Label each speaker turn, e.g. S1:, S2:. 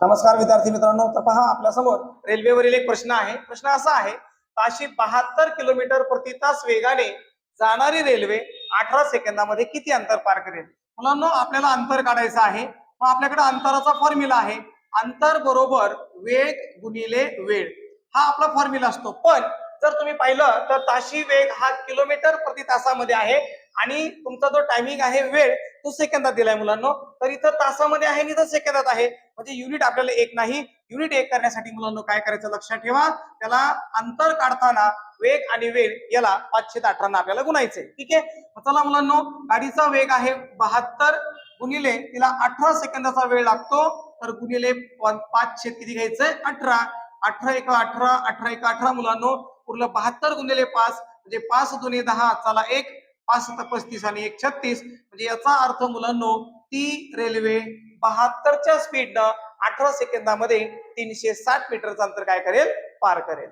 S1: नमस्कार विद्यार्थी मित्रांनो, तर पहा आपल्या समोर रेल्वेवरील एक प्रश्न आहे. प्रश्न असा आहे, ताशी 72 किलोमीटर प्रति तास वेगाने जाणारी रेल्वे 18 सेकंदामध्ये किती अंतर पार करेल? मुलांनो, आपल्याला अंतर काढायचं आहे. मग आपल्याकडे अंतराचा फॉर्म्युला आहे. अंतर बरोबर वेग गुणिले वेळ, हा आपला फॉर्म्युला असतो. पण जर तुम्ही पाहिलं तर ताशी वेग हा किलोमीटर प्रति तासामध्ये आहे आणि तुमचा जो टायमिंग आहे वेळ तो सेकंदात दिलाय मुलांनो. तर इथं तासामध्ये आहे आणि इथं सेकंदात आहे, म्हणजे युनिट आपल्याला एक नाही. युनिट एक करण्यासाठी मुलांनो काय करायचं लक्षात ठेवा, त्याला अंतर काढताना वेग आणि वेळ याला 518 आपल्याला गुणायचे. ठीक आहे, चला मुलांनो, गाडीचा वेग आहे 72 गुणिले तिला 18 सेकंदाचा वेळ लागतो, तर गुणिले 5 किती घ्यायचंय 18. 18 एक 18, 18 एक 18 मुलांनो, उरलं 72 गुणिले 5 म्हणजे 5 दुने 10, चला 1, 5 7 35 आणि 1 36. म्हणजे याचा अर्थ मुलांनो, ती रेल्वे 72च्या स्पीडनं 18 सेकंदामध्ये 360 मीटरचं अंतर काय करेल, पार करेल.